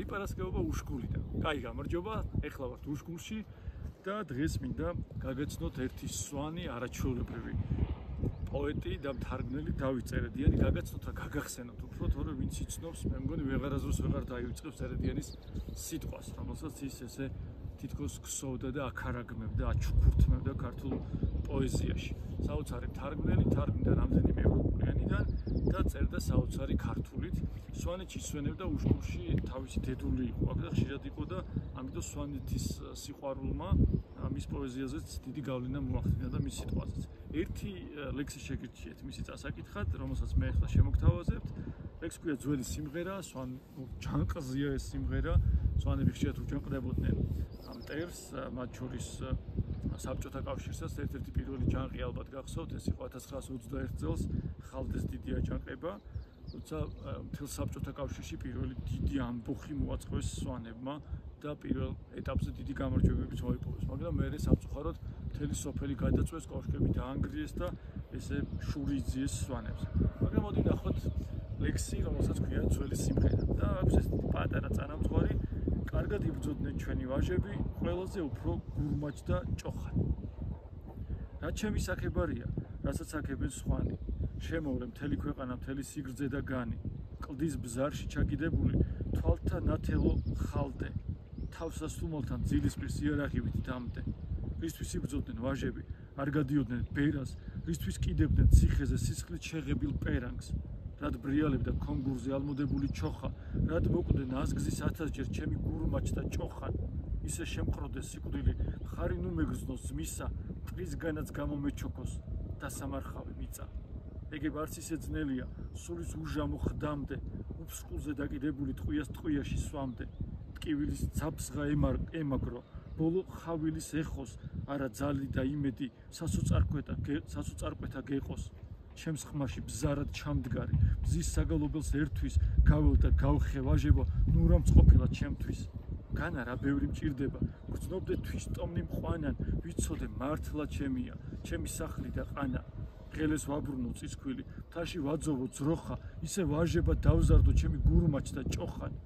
ლიპარასკევობა უშკულიდან. კაი, გამარჯობა, ეხლა ვართ უშკულში და დღეს მინდა გაგაცნოთ ერთი სვანი არაჩვეულებრივი პოეტი და მთარგმნელი დავით წერედიანი გაგაცნოთ რა გაგახსენოთ უფრო თორე ვინც იცნობს მე მგონი ვეღარასდროს ვეღარ დაივიწყებს წერედიანის სიტყვას რომელსაც ის ესე თითქოს ქსოვდა და აკარაგმებდა აჩუქურთმევდა ქართულ პოეზიაში საოცარი მთარგმნელი თარგმნიდა რამდენიმე ევროპულიანიდან და წერდა საოცარი ქართულით სვანეთში სვენებდა უშკულში თავისი დედული იყო აქ და ხშირად იყო და ამიტომ სვანეთის სიყვარულმა მის პოეზიაზეც დიდი გავლენა მოახდინა და მის სიტყვაზეც ერთი ლექსი შეგირჩიეთ მისი წასაკითხად რომელსაც მე ახლა შემოგთავაზებთ ლექსი ქვია ძველი სიმღერა სვან ჯანყზია ეს სიმღერა სვანები ხშირად უჯანყდებოდნენ ამ მტერს მათ შორის საბჭოთა კავშირსაც ერთ-ერთი პირველი ჯანყი ალბათ გახსოვთ ეს იყო 1921 წელს ხალდეს დიდი აჯანყება თუმცა მთელ საბჭოთა კავშირში პირველი დიდი ამბოხი მოაწყეს სვანებმა და პირველ ეტაპზე დიდი გამარჯვებებიც მოიპოვეს მაგრამ მერე სამწუხაროდ მთელი სოფელი გადაწვეს კოშკები დაანგრიეს და ესე შური იძიეს სვანებს მაგრამ მოდი ნახოთ ლექსი რომელსაც ქვია ძველი სიმღერა და აქვს ეს პატარა წანამძღვარი კარგად იბრძოდნენ ჩვენი ვაჟები ყველაზე უფრო გურმაჯ და ჭოხანი რა ჩემი საქებარია რასაც აქებენ სხვანი შემოვლე მთელი ქვეყანა მთელი სიგრძე და განი კლდის ბზარში ჩაგიდებული თვალთა ნათელო ხალდე თავსასტუმალთან ძილისყრის იარაღივით დამდე რისთვის იბრძოდნენ ვაჟები არ გადიოდნენ ბერას რისთვის კიდებდნენ ციხეზე სისხლით შეღებილ პერანგს რად ბრიალებდა კონგურზე ალმოდებული ჩოხა რად მოკვდნენ აზგზის 1000-ჯერ ჩემი გურმაჯ და ჭოხან ისე შემყროდეს სიკვდილი ხარი ნუ მეგრძნოს ძმისა მტრისგანაც გამომეჩოქოს და სამარხავი მიწა ეგებ არც ისე ძნელია სულის უჟამო ხდამდე უფსკულზე დაკიდებული ტყვიას ტყვიაში სვამდე ტკივილის ძაბსღა ემაგრო ბოლო ხავილის ეხოს არა ძალი და იმედი სასოწარკვეთა გეყოს ჩემს ხმაში ბზარად ჩამდგარი მზის საგალობელს ერთვის გაվել და გავხე ვაჟებო ნუ რა მწყობილა ჩემთვის განა რა ბევრი მჭირდება გრძნობდე თვის ტომნი მყვანან ვიცოდე მართლა ჩემია ჩემი სახლი და ყანა ღელეს ვაბრუნო წისქვილი მთაში ვაძოვო ძროხა ისე ვაჟება დავზარდო ჩემი გურმაჯ და ჭოხანი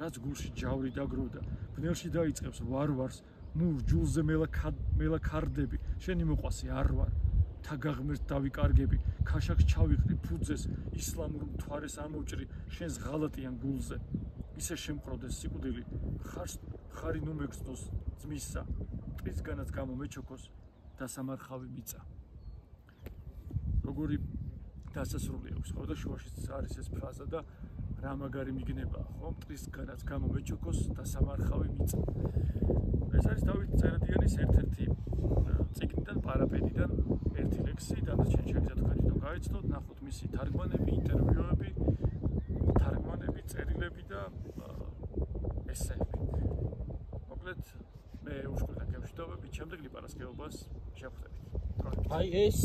რაც გულში ჯავრი დაგროვდა ბნელში დაიწყებს ვარვარს ნუ ჯულზე მელაქარდები შენი მოყვასი არ ვარ თაგაღმერთ დავიკარგები ქაშაკს ჩავიყრი ფუძეს ისლამურ მთვარეს ამოვჭრი შენს ღალატიან გულზე ისე შემყროდეს სიკვდილი ხარი ნუ მეგრძნოს ძმისა მტრისგანაც გამომეჩოქოს და სამარხავი მიწა როგორი დასასრული აქვს ხო და შუაშიც არის ეს ფრაზა და რა მაგარი მიგნება ხო მტრისგანაც გამომეჩოქოს და სამარხავი მიწა ეს არის დავით წერედიანის ერთ-ერთი წიგნიდან პარაპედიდან ერთი ლექსი დანარჩენი შეგიძლიათ თქვენ თვითონ გაიცნოთ ნახოთ მისი თარგმანები ინტერვიუები თარგმანები წერილები და ესეები მოკლედ მე უშკულიდან გემშვიდობებით შემდეგ ლიპარასკევობას შევხვდებით აი ეს